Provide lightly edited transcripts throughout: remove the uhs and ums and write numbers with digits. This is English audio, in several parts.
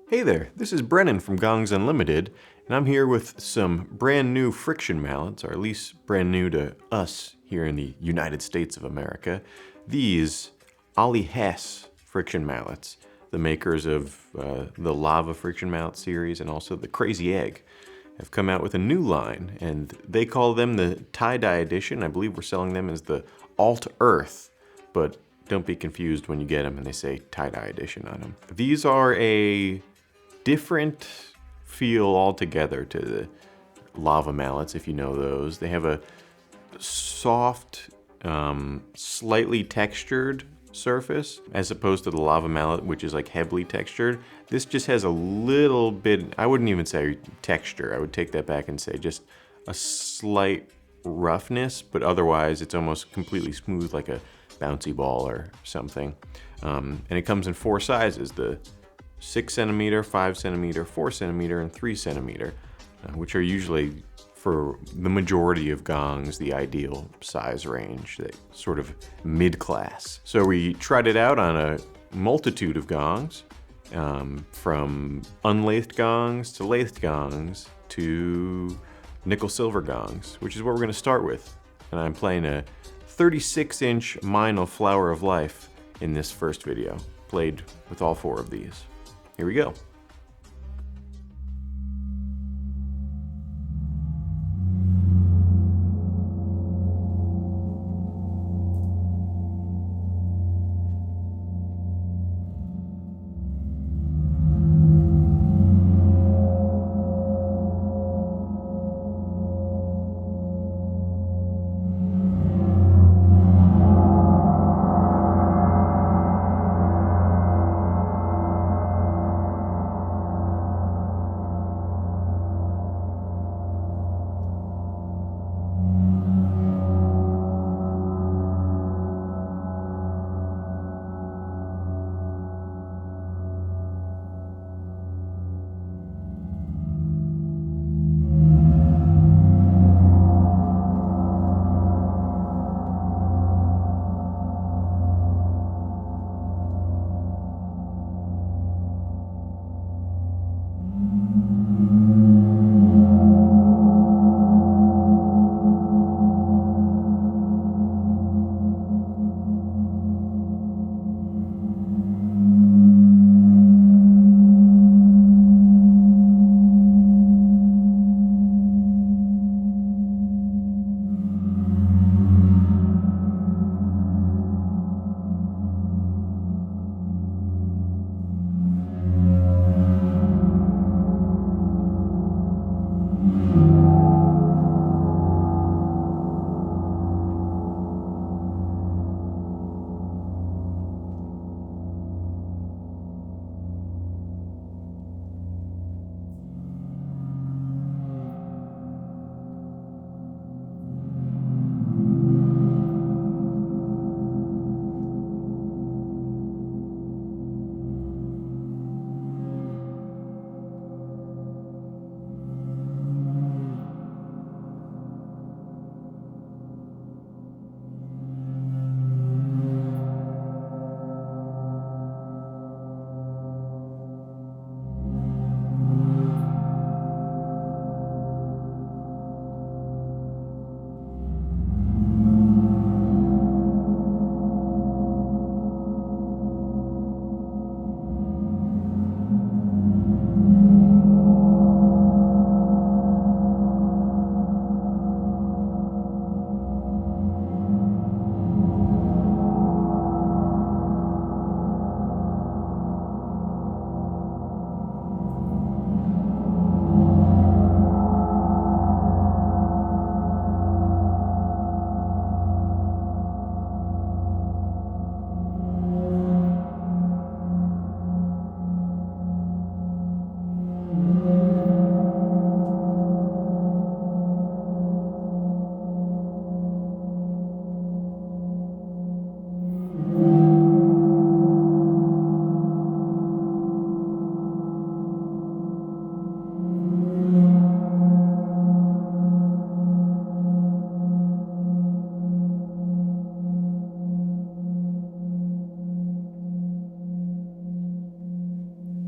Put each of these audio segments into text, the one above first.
Hey there, this is Brennan from Gongs Unlimited, and I'm here with some brand new friction mallets, or at least brand new to us here in the United States of America. These Ollihess friction mallets, the makers of the Lava friction mallet series and also the Crazy Egg, have come out with a new line, and they call them the tie-dye edition. I believe we're selling them as the Alt Earth, but don't be confused when you get them and they say tie-dye edition on them. These are a different feel altogether to the lava mallets, if you know those. They have a soft, slightly textured surface, as opposed to the lava mallet, which is like heavily textured. This just has a little bit, I wouldn't even say texture, I would take that back and say just a slight roughness, but otherwise it's almost completely smooth like a bouncy ball or something. And it comes in 4 sizes, the 6 centimeter, 5 centimeter, 4 centimeter, and 3 centimeter, which are usually, for the majority of gongs, the ideal size range, that sort of mid-class. So we tried it out on a multitude of gongs, from unlathed gongs to lathed gongs to nickel-silver gongs, which is what we're going to start with. And I'm playing a 36-inch Meinl Flower of Life in this first video. Played with all 4 of these. Here we go.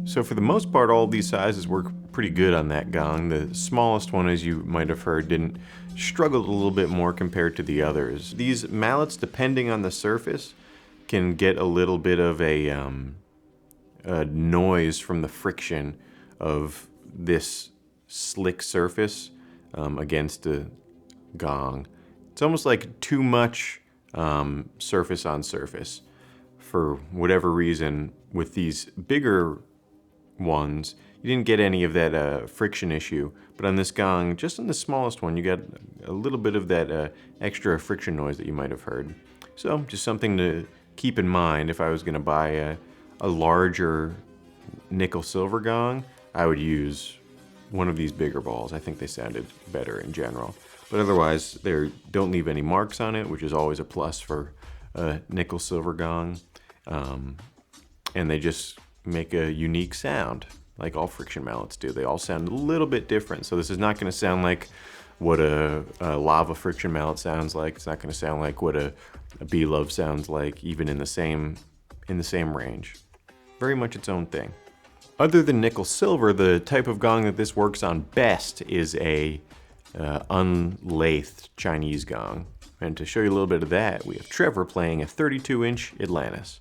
So for the most part, all of these sizes work pretty good on that gong. The smallest one, as you might have heard, didn't struggle a little bit more compared to the others. These mallets, depending on the surface, can get a little bit of a noise from the friction of this slick surface against a gong. It's almost like too much surface on surface. For whatever reason, with these bigger ones, you didn't get any of that friction issue, but on this gong, just on the smallest one, you got a little bit of that extra friction noise that you might have heard. So just something to keep in mind. If I was going to buy a larger nickel silver gong, I would use one of these bigger balls. I think they sounded better in general, but otherwise they don't leave any marks on it, which is always a plus for a nickel silver gong, and they just make a unique sound like all friction mallets do. They all sound a little bit different, so this is not going to sound like what a lava friction mallet sounds like. It's not going to sound like what a B-Love sounds like, even in the same range. Very much its own thing. Other than nickel silver, the type of gong that this works on best is a unlathed Chinese gong. And to show you a little bit of that, we have Trevor playing a 32-inch Atlantis.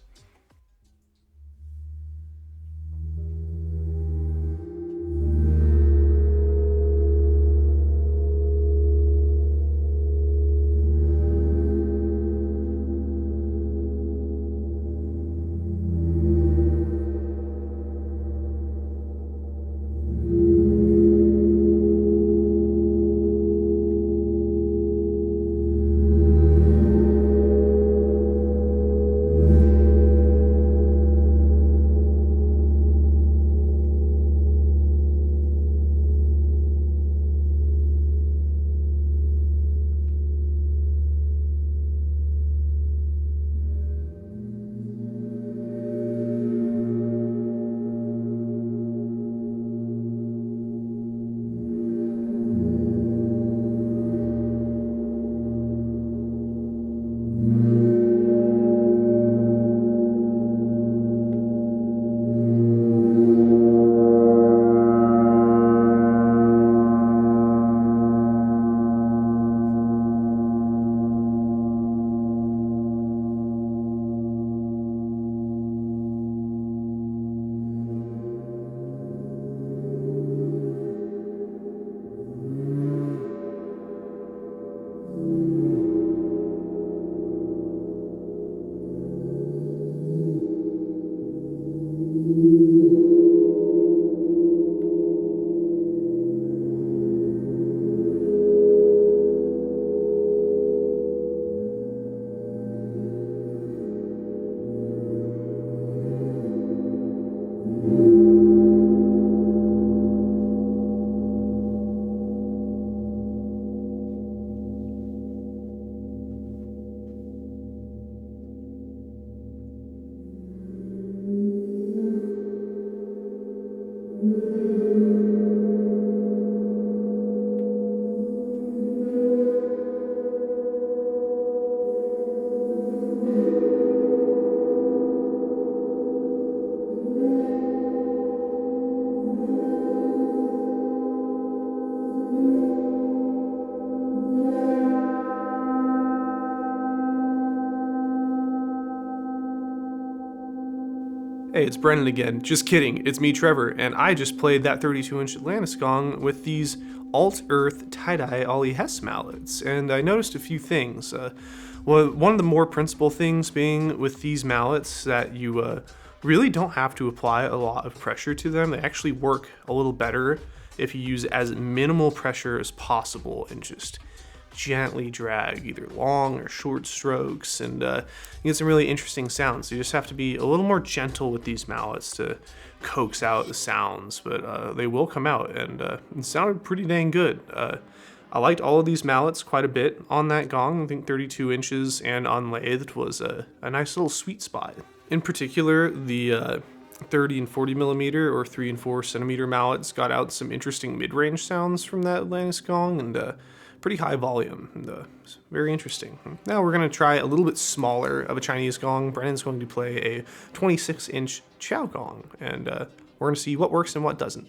Hey, it's Brennan again. Just kidding, it's me, Trevor, and I just played that 32-inch Atlantis gong with these alt-earth tie-dye Ollihess mallets, and I noticed a few things. Well, one of the more principal things being with these mallets that you really don't have to apply a lot of pressure to them. They actually work a little better if you use as minimal pressure as possible and just gently drag either long or short strokes, and you get some really interesting sounds. So you just have to be a little more gentle with these mallets to coax out the sounds, but they will come out, and it sounded pretty dang good. I liked all of these mallets quite a bit on that gong. I think 32 inches and unlathed was a nice little sweet spot. In particular, the 30 and 40 millimeter or 3 and 4 centimeter mallets got out some interesting mid-range sounds from that Atlantis gong, and pretty high volume. And, it's very interesting. Now we're going to try a little bit smaller of a Chinese gong. Brennan's going to play a 26-inch Chau gong, and we're going to see what works and what doesn't.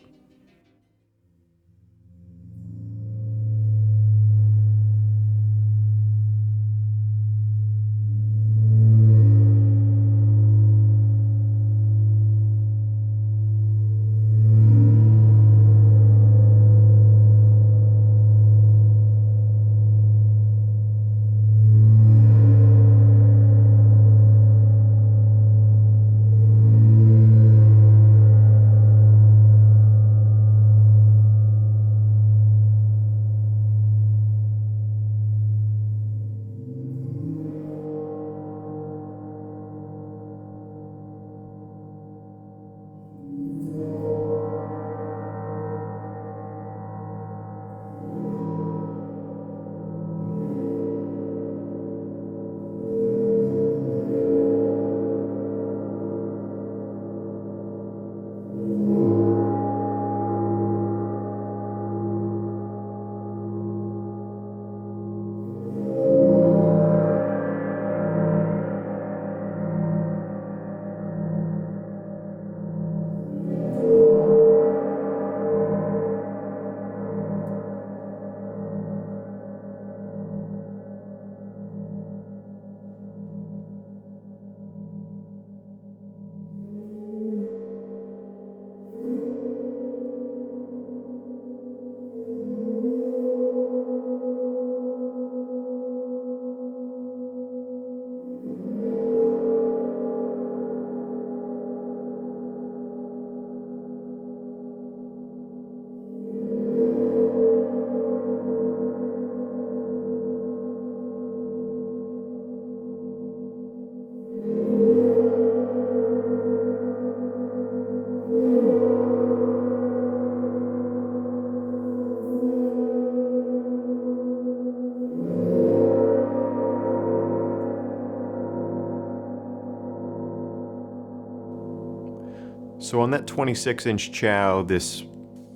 So on that 26-inch Chau, this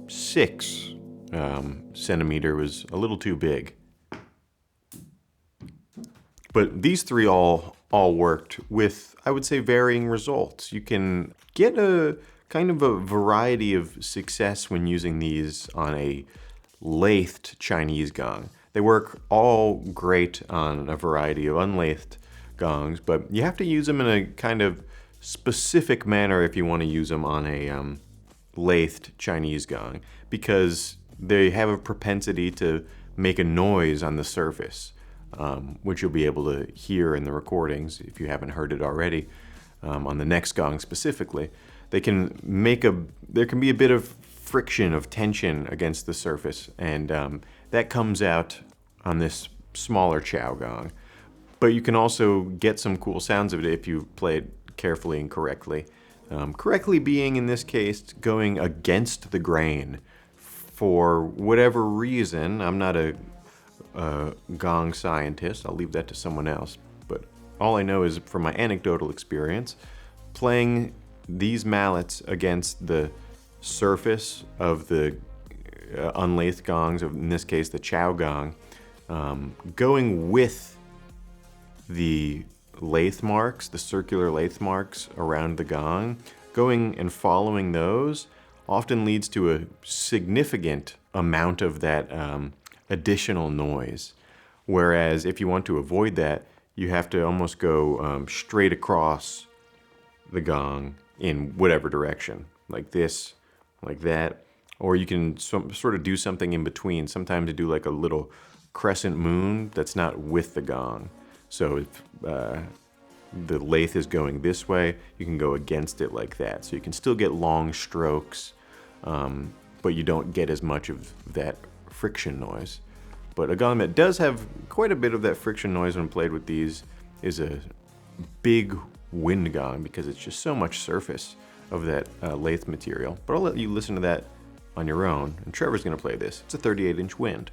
6 centimeter was a little too big. But these three all worked with, I would say, varying results. You can get a kind of a variety of success when using these on a lathed Chinese gong. They work all great on a variety of unlathed gongs, but you have to use them in a kind of specific manner if you want to use them on a lathed Chinese gong, because they have a propensity to make a noise on the surface, which you'll be able to hear in the recordings if you haven't heard it already. On the next gong specifically, there can be a bit of friction, of tension against the surface, and that comes out on this smaller Chau gong. But you can also get some cool sounds of it if you play it carefully and correctly. Correctly being, in this case, going against the grain. For whatever reason, I'm not a gong scientist, I'll leave that to someone else, but all I know is from my anecdotal experience, playing these mallets against the surface of the unlathed gongs, in this case the Chau gong, going with the lathe marks, the circular lathe marks around the gong, going and following those often leads to a significant amount of that additional noise. Whereas if you want to avoid that, you have to almost go straight across the gong in whatever direction, like this, like that, or you can sort of do something in between. Sometimes you do like a little crescent moon that's not with the gong. So if the lathe is going this way, you can go against it like that. So you can still get long strokes, but you don't get as much of that friction noise. But a gong that does have quite a bit of that friction noise when played with these is a big wind gong, because it's just so much surface of that lathe material. But I'll let you listen to that on your own, and Trevor's going to play this. It's a 38-inch wind.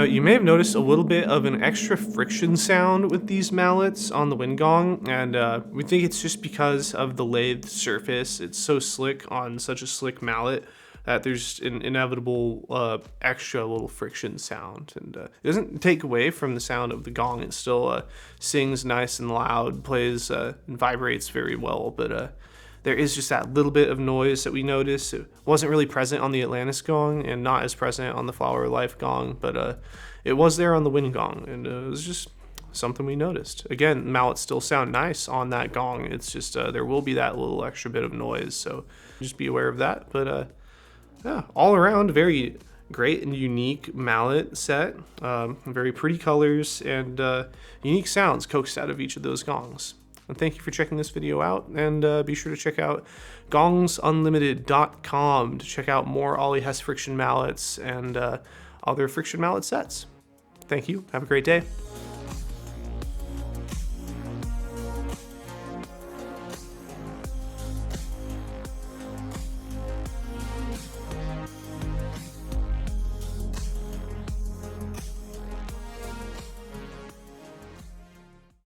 You may have noticed a little bit of an extra friction sound with these mallets on the wind gong, and we think it's just because of the lathe surface. It's so slick on such a slick mallet that there's an inevitable extra little friction sound, and it doesn't take away from the sound of the gong. It still sings nice and loud, plays and vibrates very well, but there is just that little bit of noise that we noticed. It wasn't really present on the Atlantis gong and not as present on the Flower of Life gong, but it was there on the wind gong, and it was just something we noticed. Again, mallets still sound nice on that gong. It's just there will be that little extra bit of noise, so just be aware of that. But yeah, all around, very great and unique mallet set. Very pretty colors and unique sounds coaxed out of each of those gongs. And thank you for checking this video out, and be sure to check out gongsunlimited.com to check out more Ollihess friction mallets and other friction mallet sets. Thank you. Have a great day.